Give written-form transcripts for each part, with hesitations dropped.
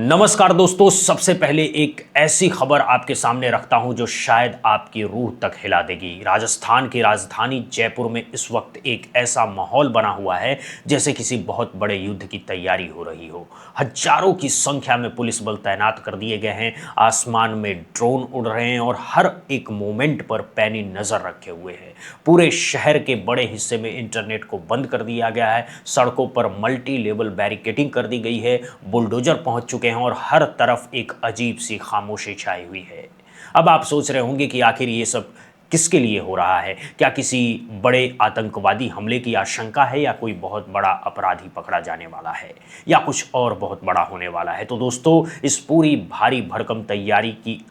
नमस्कार दोस्तों, सबसे पहले एक ऐसी खबर आपके सामने रखता हूं जो शायद आपकी रूह तक हिला देगी। राजस्थान की राजधानी जयपुर में इस वक्त एक ऐसा माहौल बना हुआ है जैसे किसी बहुत बड़े युद्ध की तैयारी हो रही हो। हजारों की संख्या में पुलिस बल तैनात कर दिए गए हैं, आसमान में ड्रोन उड़ रहे हैं और हर एक मोमेंट पर पैनी नजर रखे हुए हैं। पूरे शहर के बड़े हिस्से में इंटरनेट को बंद कर दिया गया है, सड़कों पर मल्टी लेवल बैरिकेडिंग कर दी गई है, बुलडोजर पहुंच चुके हैं और हर तरफ एक अजीब सी खामोशी छाई हुई है। अब आप सोच रहे होंगे कि आखिर ये सब किसके लिए हो रहा है? क्या किसी बड़े आतंकवादी हमले की आशंका है, या कोई बहुत बड़ा अपराधी पकड़ा जाने वाला है, या कुछ और बहुत बड़ा होने वाला है? तो दोस्तों, इस पूरी भारी भरकम तैयारी की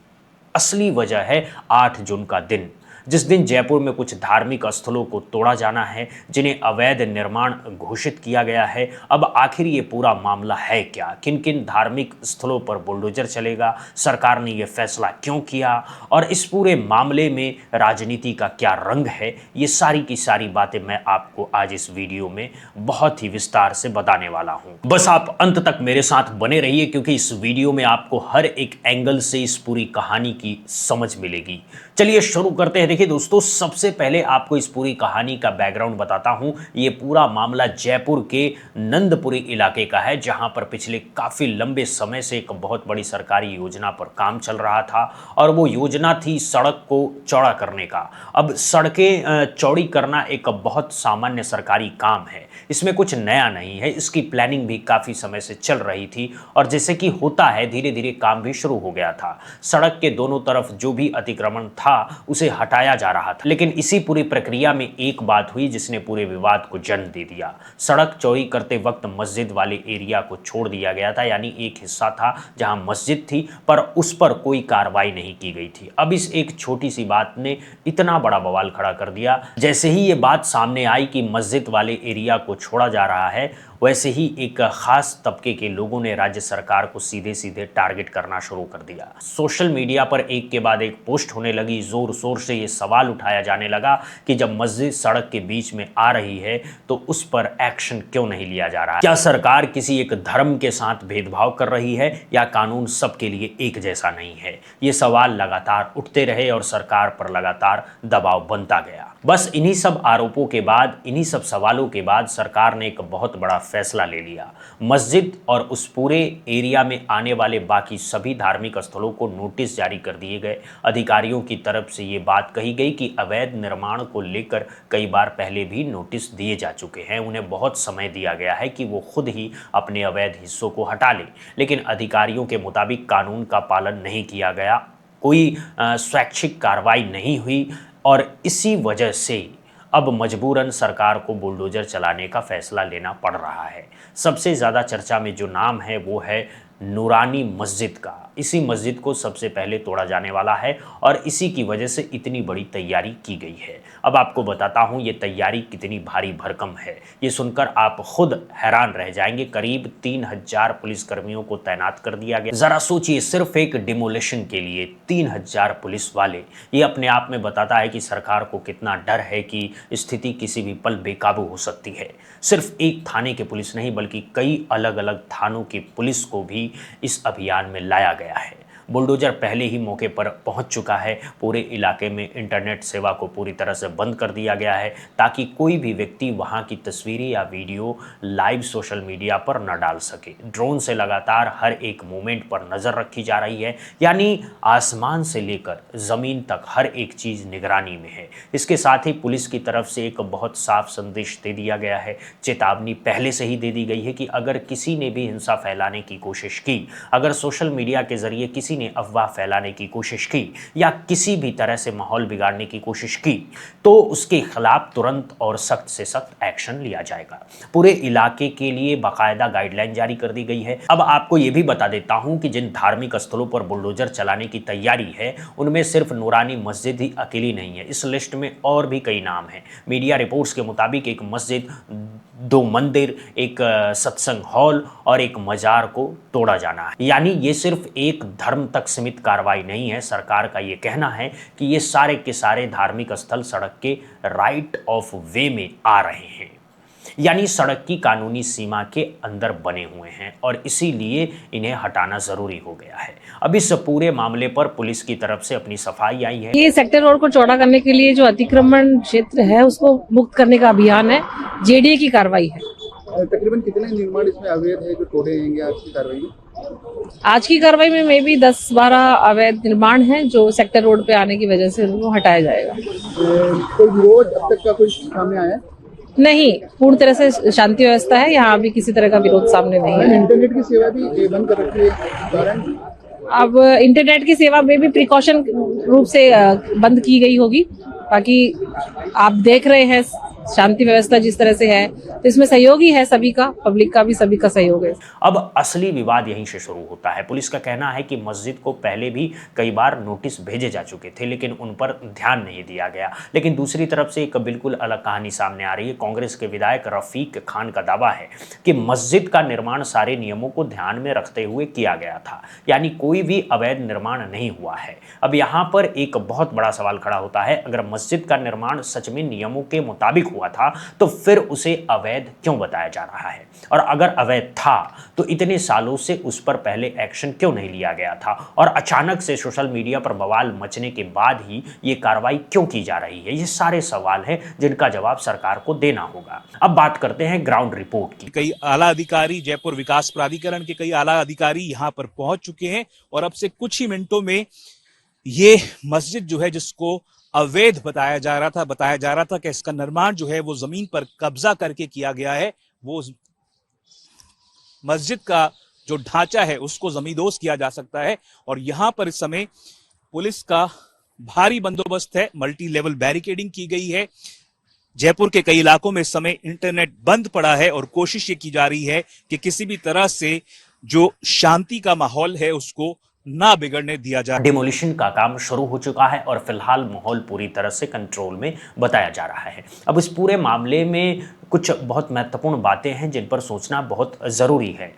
असली वजह है 8 जून का दिन, जिस दिन जयपुर में कुछ धार्मिक स्थलों को तोड़ा जाना है, जिन्हें अवैध निर्माण घोषित किया गया है। अब आखिर ये पूरा मामला है क्या? किन किन धार्मिक स्थलों पर बुलडोजर चलेगा? सरकार ने यह फैसला क्यों किया? और इस पूरे मामले में राजनीति का क्या रंग है? ये सारी की सारी बातें मैं आपको आज इस वीडियो में बहुत ही विस्तार से बताने वाला हूं। बस आप अंत तक मेरे साथ बने रहिए, क्योंकि इस वीडियो में आपको हर एक एंगल से इस पूरी कहानी की समझ मिलेगी। चलिए शुरू करते हैं। देखिए दोस्तों, सबसे पहले आपको इस पूरी कहानी का बैकग्राउंड बताता हूं। ये पूरा मामला जयपुर के नंदपुरी इलाके का है, जहां पर पिछले काफी लंबे समय से एक बहुत बड़ी सरकारी योजना पर काम चल रहा था, और वो योजना थी सड़क को चौड़ा करने का। अब सड़कें चौड़ी करना एक बहुत सामान्य सरकारी काम है, इसमें कुछ नया नहीं है। इसकी प्लानिंग भी काफी समय से चल रही थी, और जैसे कि होता है धीरे धीरे काम भी शुरू हो गया था। सड़क के दोनों तरफ जो भी अतिक्रमण था उसे हटाया जा रहा था, लेकिन इसी पूरी प्रक्रिया में एक बात हुई जिसने पूरे विवाद को जन्म दे दिया। सड़क चौड़ी करते वक्त मस्जिद वाले एरिया को छोड़ दिया गया था, यानी एक हिस्सा था जहां मस्जिद थी, पर उस पर कोई कार्रवाई नहीं की गई थी। अब इस एक छोटी सी बात ने इतना बड़ा बवाल खड़ा कर दिया। जैसे ही ये बात सामने आई कि मस्जिद वाले एरिया को छोड़ा जा रहा है, वैसे ही एक खास तबके के लोगों ने राज्य सरकार को सीधे सीधे टारगेट करना शुरू कर दिया। सोशल मीडिया पर एक के बाद एक पोस्ट होने लगी, जोर शोर से ये सवाल उठाया जाने लगा कि जब मस्जिद सड़क के बीच में आ रही है तो उस पर एक्शन क्यों नहीं लिया जा रहा? क्या सरकार किसी एक धर्म के साथ भेदभाव कर रही है, या कानून सबके लिए एक जैसा नहीं है? ये सवाल लगातार उठते रहे और सरकार पर लगातार दबाव बनता गया। बस इन्हीं सब आरोपों के बाद, इन्हीं सब सवालों के बाद सरकार ने एक बहुत बड़ा फैसला ले लिया। मस्जिद और उस पूरे एरिया में आने वाले बाकी सभी धार्मिक स्थलों को नोटिस जारी कर दिए गए। अधिकारियों की तरफ से ये बात कही गई कि अवैध निर्माण को लेकर कई बार पहले भी नोटिस दिए जा चुके हैं, उन्हें बहुत समय दिया गया है कि वो खुद ही अपने अवैध हिस्सों को हटा लें, लेकिन अधिकारियों के मुताबिक कानून का पालन नहीं किया गया, कोई स्वैच्छिक कार्रवाई नहीं हुई, और इसी वजह से अब मजबूरन सरकार को बुलडोजर चलाने का फैसला लेना पड़ रहा है। सबसे ज़्यादा चर्चा में जो नाम है वो है नूरानी मस्जिद का। इसी मस्जिद को सबसे पहले तोड़ा जाने वाला है, और इसी की वजह से इतनी बड़ी तैयारी की गई है। अब आपको बताता हूं ये तैयारी कितनी भारी भरकम है, ये सुनकर आप खुद हैरान रह जाएंगे। करीब 3000 पुलिसकर्मियों को तैनात कर दिया गया। जरा सोचिए, सिर्फ एक डिमोलिशन के लिए 3000 पुलिस वाले। ये अपने आप में बताता है कि सरकार को कितना डर है कि स्थिति किसी भी पल बेकाबू हो सकती है। सिर्फ एक थाने के पुलिस नहीं, बल्कि कई अलग अलग थानों की पुलिस को भी इस अभियान में लाया गया है। बुलडोजर पहले ही मौके पर पहुंच चुका है। पूरे इलाके में इंटरनेट सेवा को पूरी तरह से बंद कर दिया गया है, ताकि कोई भी व्यक्ति वहां की तस्वीरें या वीडियो लाइव सोशल मीडिया पर न डाल सके। ड्रोन से लगातार हर एक मोमेंट पर नजर रखी जा रही है, यानी आसमान से लेकर जमीन तक हर एक चीज निगरानी में है। इसके साथ ही पुलिस की तरफ से एक बहुत साफ संदेश दे दिया गया है, चेतावनी पहले से ही दे दी गई है कि अगर किसी ने भी हिंसा फैलाने की कोशिश की, अगर सोशल मीडिया के जरिए किसी ने अफवाह फैलाने की कोशिश की, या किसी भी तरह से माहौल बिगाड़ने की कोशिश की, तो उसके खिलाफ तुरंत और सख्त से सख्त एक्शन लिया जाएगा। पूरे इलाके के लिए बाकायदा गाइडलाइन जारी कर दी गई है। अब आपको यह भी बता देता हूं कि जिन धार्मिक स्थलों पर बुलडोजर चलाने की तैयारी है, उनमें सिर्फ नूरानी मस्जिद ही अकेली नहीं है। इस लिस्ट में और भी कई नाम हैं। मीडिया रिपोर्ट्स के मुताबिक एक मस्जिद, 2 मंदिर, एक सत्संग हॉल और एक मजार को तोड़ा जाना है। यानी ये सिर्फ एक धर्म तक सीमित कार्रवाई नहीं है। सरकार का ये कहना है कि ये सारे के सारे धार्मिक स्थल सड़क के राइट ऑफ वे में आ रहे हैं। यानी सड़क की कानूनी सीमा के अंदर बने हुए हैं और इसीलिए इन्हें हटाना ज़रूरी हो गया है। अब इस पूरे मामले पर पुलिस की तरफ से अपनी सफाई आई है। ये सेक्टर रोड को चौड़ा करने के लिए जो अतिक्रमण क्षेत्र है उसको मुक्त करने का अभियान है, जेडीए की कार्रवाई है। तकरीबन कितने निर्माण इसमें अवैध है जो तोड़े जाएंगे आज की कार्रवाई में? आज की कार्रवाई में मे बी 10-12 अवैध निर्माण हैं जो सेक्टर रोड पे आने की वजह से उनको हटाया जाएगा। कोई विरोध अब तक का कोई सामने आया है? नहीं, पूर्ण तरह से शांति व्यवस्था है, यहाँ अभी किसी तरह का विरोध सामने नहीं है। इंटरनेट की सेवा भी बंद कर रखी है कारण? अब इंटरनेट की सेवा में भी प्रिकॉशन रूप से बंद की गई होगी। बाकी आप देख रहे हैं शांति व्यवस्था जिस तरह से है, तो इसमें सहयोग ही है सभी का, पब्लिक का भी, सभी का सहयोग है। अब असली विवाद यहीं से शुरू होता है। पुलिस का कहना है कि मस्जिद को पहले भी कई बार नोटिस भेजे जा चुके थे लेकिन उन पर ध्यान नहीं दिया गया। लेकिन दूसरी तरफ से एक बिल्कुल अलग कहानी सामने आ रही है। कांग्रेस के विधायक रफीक खान का दावा है कि मस्जिद का निर्माण सारे नियमों को ध्यान में रखते हुए किया गया था, यानी कोई भी अवैध निर्माण नहीं हुआ है। अब यहाँ पर एक बहुत बड़ा सवाल खड़ा होता है, अगर मस्जिद का निर्माण सच में नियमों के मुताबिक हुआ था तो फिर उसे अवैध क्यों बताया जा रहा है? और अगर अवैध था तो इतने सालों से उस पर पहले एक्शन क्यों नहीं लिया गया था? और अचानक से सोशल मीडिया पर बवाल मचने के बाद ही ये कार्रवाई क्यों की जा रही है? ये सारे सवाल हैं जिनका जवाब सरकार को देना होगा। अब बात करते हैं ग्राउंड रिपोर्ट की। कई आला अधिकारी, जयपुर विकास प्राधिकरण के कई आला अधिकारी यहां पर पहुंच चुके हैं और अब से कुछ ही मिनटों में ये मस्जिद जो है जिसको अवैध बताया जा रहा था कि इसका निर्माण जो है वो जमीन पर कब्जा करके किया गया है, वो मस्जिद का जो ढांचा है उसको जमींदोज किया जा सकता है। और यहां पर इस समय पुलिस का भारी बंदोबस्त है, मल्टी लेवल बैरिकेडिंग की गई है। जयपुर के कई इलाकों में इस समय इंटरनेट बंद पड़ा है और कोशिश ये की जा रही है कि किसी भी तरह से जो शांति का माहौल है उसको ना बिगड़ने दिया जाए। डिमोलिशन का काम शुरू हो चुका है और फिलहाल माहौल पूरी तरह से कंट्रोल में बताया जा रहा है। अब इस पूरे मामले में कुछ बहुत महत्वपूर्ण बातें हैं जिन पर सोचना बहुत ज़रूरी है।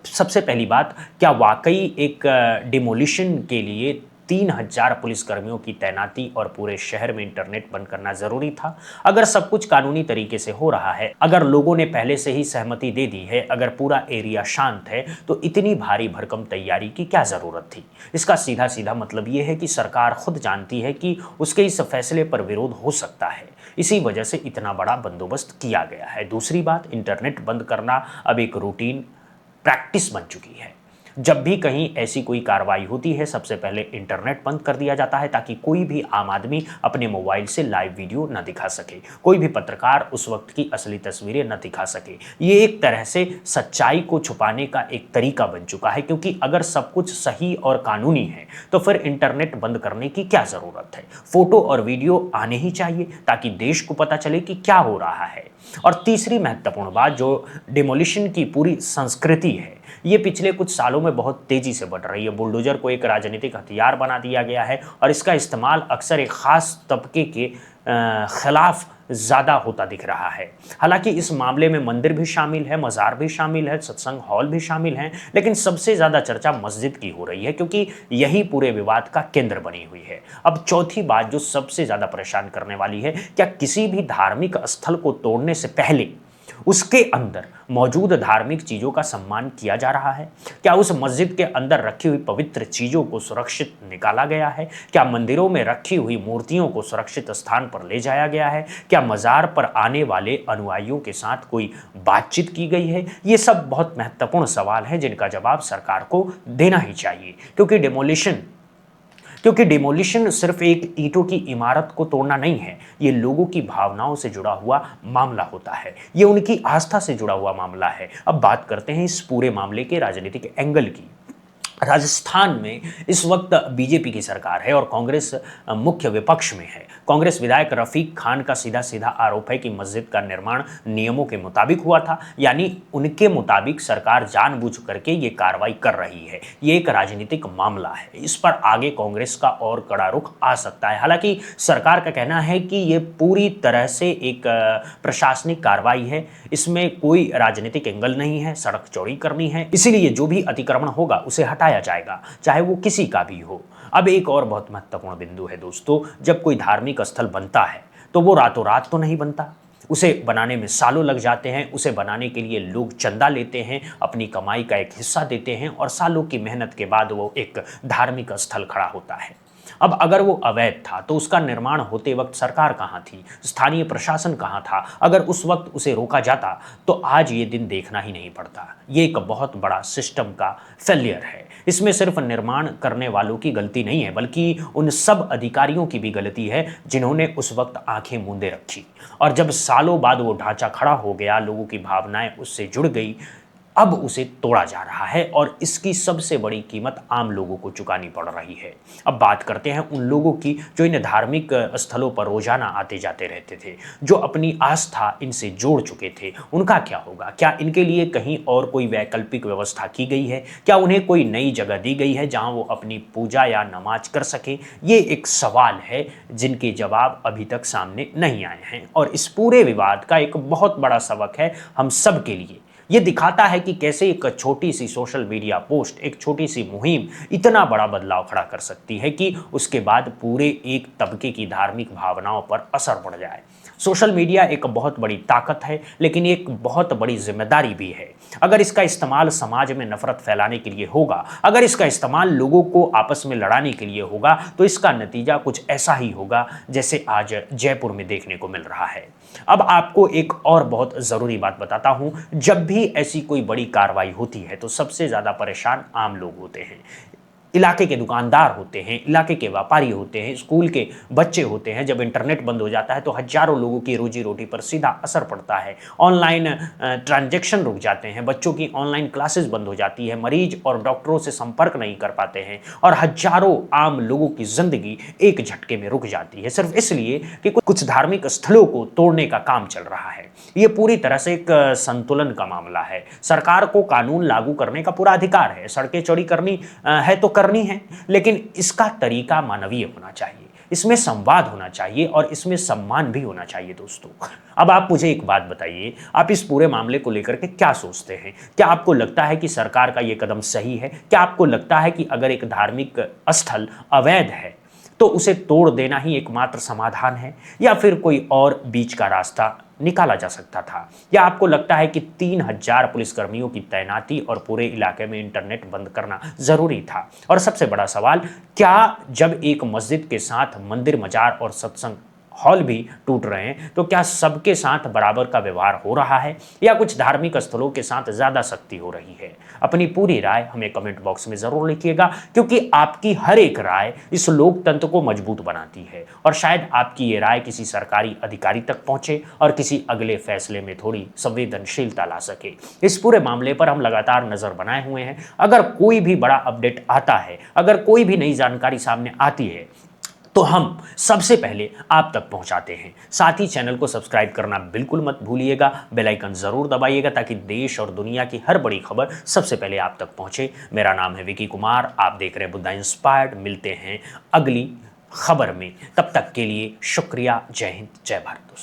सबसे पहली बात, क्या वाकई एक डिमोलिशन के लिए 3000 पुलिसकर्मियों की तैनाती और पूरे शहर में इंटरनेट बंद करना जरूरी था? अगर सब कुछ कानूनी तरीके से हो रहा है, अगर लोगों ने पहले से ही सहमति दे दी है, अगर पूरा एरिया शांत है, तो इतनी भारी भरकम तैयारी की क्या जरूरत थी? इसका सीधा सीधा मतलब यह है कि सरकार खुद जानती है कि उसके इस फैसले पर विरोध हो सकता है, इसी वजह से इतना बड़ा बंदोबस्त किया गया है। दूसरी बात, इंटरनेट बंद करना अब एक रूटीन प्रैक्टिस बन चुकी है। जब भी कहीं ऐसी कोई कार्रवाई होती है, सबसे पहले इंटरनेट बंद कर दिया जाता है ताकि कोई भी आम आदमी अपने मोबाइल से लाइव वीडियो न दिखा सके, कोई भी पत्रकार उस वक्त की असली तस्वीरें न दिखा सके। ये एक तरह से सच्चाई को छुपाने का एक तरीका बन चुका है, क्योंकि अगर सब कुछ सही और कानूनी है तो फिर इंटरनेट बंद करने की क्या ज़रूरत है? फोटो और वीडियो आने ही चाहिए ताकि देश को पता चले कि क्या हो रहा है। और तीसरी महत्वपूर्ण बात, जो डिमोलिशन की पूरी संस्कृति है, ये पिछले कुछ सालों में बहुत तेजी से बढ़ रही है। बुलडोजर को एक राजनीतिक हथियार बना दिया गया है और इसका इस्तेमाल अक्सर एक खास तबके के खिलाफ ज़्यादा होता दिख रहा है। हालांकि इस मामले में मंदिर भी शामिल है, मज़ार भी शामिल है, सत्संग हॉल भी शामिल हैं, लेकिन सबसे ज़्यादा चर्चा मस्जिद की हो रही है क्योंकि यही पूरे विवाद का केंद्र बनी हुई है। अब चौथी बात जो सबसे ज़्यादा परेशान करने वाली है, क्या किसी भी धार्मिक स्थल को तोड़ने से पहले उसके अंदर मौजूद धार्मिक चीज़ों का सम्मान किया जा रहा है? क्या उस मस्जिद के अंदर रखी हुई पवित्र चीज़ों को सुरक्षित निकाला गया है? क्या मंदिरों में रखी हुई मूर्तियों को सुरक्षित स्थान पर ले जाया गया है? क्या मज़ार पर आने वाले अनुयायियों के साथ कोई बातचीत की गई है? ये सब बहुत महत्वपूर्ण सवाल हैं जिनका जवाब सरकार को देना ही चाहिए, क्योंकि डिमोलिशन सिर्फ एक ईंटों की इमारत को तोड़ना नहीं है, ये लोगों की भावनाओं से जुड़ा हुआ मामला होता है, ये उनकी आस्था से जुड़ा हुआ मामला है। अब बात करते हैं इस पूरे मामले के राजनीतिक एंगल की। राजस्थान में इस वक्त बीजेपी की सरकार है और कांग्रेस मुख्य विपक्ष में है। कांग्रेस विधायक रफीक खान का सीधा सीधा आरोप है कि मस्जिद का निर्माण नियमों के मुताबिक हुआ था, यानी उनके मुताबिक सरकार जानबूझ करके ये कार्रवाई कर रही है। ये एक राजनीतिक मामला है, इस पर आगे कांग्रेस का और कड़ा रुख आ सकता है। हालांकि सरकार का कहना है कि ये पूरी तरह से एक प्रशासनिक कार्रवाई है, इसमें कोई राजनीतिक एंगल नहीं है, सड़क चौड़ी करनी है, इसीलिए जो भी अतिक्रमण होगा उसे हटाया जाएगा, चाहे वो किसी का भी हो। अब एक और बहुत महत्वपूर्ण बिंदु है दोस्तों, जब कोई धार्मिक स्थल बनता है तो वो रातों रात तो नहीं बनता। उसे बनाने में सालों लग जाते हैं। उसे बनाने के लिए लोग चंदा लेते हैं, अपनी कमाई का एक हिस्सा देते हैं और सालों की मेहनत के बाद वो एक धार्मिक स्थल खड़ा होता है। अब अगर वो अवैध था तो उसका निर्माण होते वक्त सरकार कहाँ थी, स्थानीय प्रशासन कहाँ था? अगर उस वक्त उसे रोका जाता तो आज ये दिन देखना ही नहीं पड़ता। ये एक बहुत बड़ा सिस्टम का फेलियर है। इसमें सिर्फ निर्माण करने वालों की गलती नहीं है, बल्कि उन सब अधिकारियों की भी गलती है जिन्होंने उस वक्त आंखें मूंदे रखी। और जब सालों बाद वो ढांचा खड़ा हो गया, लोगों की भावनाएं उससे जुड़ गई, अब उसे तोड़ा जा रहा है और इसकी सबसे बड़ी कीमत आम लोगों को चुकानी पड़ रही है। अब बात करते हैं उन लोगों की जो इन धार्मिक स्थलों पर रोजाना आते जाते रहते थे, जो अपनी आस्था इनसे जोड़ चुके थे। उनका क्या होगा? क्या इनके लिए कहीं और कोई वैकल्पिक व्यवस्था की गई है? क्या उन्हें कोई नई जगह दी गई है जहां वो अपनी पूजा या नमाज कर सके? ये एक सवाल है जिनके जवाब अभी तक सामने नहीं आए हैं। और इस पूरे विवाद का एक बहुत बड़ा सबक है हम सब के लिए। ये दिखाता है कि कैसे एक छोटी सी सोशल मीडिया पोस्ट, एक छोटी सी मुहिम इतना बड़ा बदलाव खड़ा कर सकती है कि उसके बाद पूरे एक तबके की धार्मिक भावनाओं पर असर पड़ जाए। सोशल मीडिया एक बहुत बड़ी ताकत है, लेकिन एक बहुत बड़ी जिम्मेदारी भी है। अगर इसका इस्तेमाल समाज में नफरत फैलाने के लिए होगा, अगर इसका इस्तेमाल लोगों को आपस में लड़ाने के लिए होगा, तो इसका नतीजा कुछ ऐसा ही होगा जैसे आज जयपुर में देखने को मिल रहा है। अब आपको एक और बहुत ज़रूरी बात बताता हूं, जब भी ऐसी कोई बड़ी कार्रवाई होती है तो सबसे ज़्यादा परेशान आम लोग होते हैं। इलाके के दुकानदार होते हैं, इलाके के व्यापारी होते हैं, स्कूल के बच्चे होते हैं। जब इंटरनेट बंद हो जाता है तो हजारों लोगों की रोजी रोटी पर सीधा असर पड़ता है। ऑनलाइन ट्रांजैक्शन रुक जाते हैं, बच्चों की ऑनलाइन क्लासेस बंद हो जाती है, मरीज और डॉक्टरों से संपर्क नहीं कर पाते हैं और हजारों आम लोगों की जिंदगी एक झटके में रुक जाती है, सिर्फ इसलिए कि कुछ धार्मिक स्थलों को तोड़ने का काम चल रहा है। ये पूरी तरह से एक संतुलन का मामला है। सरकार को कानून लागू करने का पूरा अधिकार है, सड़कें चौड़ी करनी है तो करनी है, लेकिन इसका तरीका मानवीय होना चाहिए, इसमें संवाद होना चाहिए और इसमें सम्मान भी होना चाहिए। दोस्तों, अब आप मुझे एक बात बताइए, आप इस पूरे मामले को लेकर के क्या सोचते हैं? क्या आपको लगता है कि सरकार का यह कदम सही है? क्या आपको लगता है कि अगर एक धार्मिक स्थल अवैध है तो उसे तोड़ देना ही एकमात्र समाधान है, या फिर कोई और बीच का रास्ता निकाला जा सकता था? या आपको लगता है कि 3000 पुलिसकर्मियों की तैनाती और पूरे इलाके में इंटरनेट बंद करना जरूरी था? और सबसे बड़ा सवाल, क्या जब एक मस्जिद के साथ मंदिर, मजार और सत्संग हॉल भी टूट रहे हैं तो क्या सबके साथ बराबर का व्यवहार हो रहा है, या कुछ धार्मिक स्थलों के साथ ज्यादा सख्ती हो रही है? अपनी पूरी राय हमें कमेंट बॉक्स में जरूर लिखिएगा, क्योंकि आपकी हर एक राय इस लोकतंत्र को मजबूत बनाती है और शायद आपकी ये राय किसी सरकारी अधिकारी तक पहुंचे और किसी अगले फैसले में थोड़ी संवेदनशीलता ला सके। इस पूरे मामले पर हम लगातार नजर बनाए हुए हैं। अगर कोई भी बड़ा अपडेट आता है, अगर कोई भी नई जानकारी सामने आती है, तो हम सबसे पहले आप तक पहुंचाते हैं। साथ ही चैनल को सब्सक्राइब करना बिल्कुल मत भूलिएगा, बेल आइकन जरूर दबाइएगा ताकि देश और दुनिया की हर बड़ी खबर सबसे पहले आप तक पहुंचे। मेरा नाम है विकी कुमार, आप देख रहे हैं बुद्धा इंस्पायर्ड। मिलते हैं अगली खबर में, तब तक के लिए शुक्रिया। जय हिंद, जय भारत दोस्तों।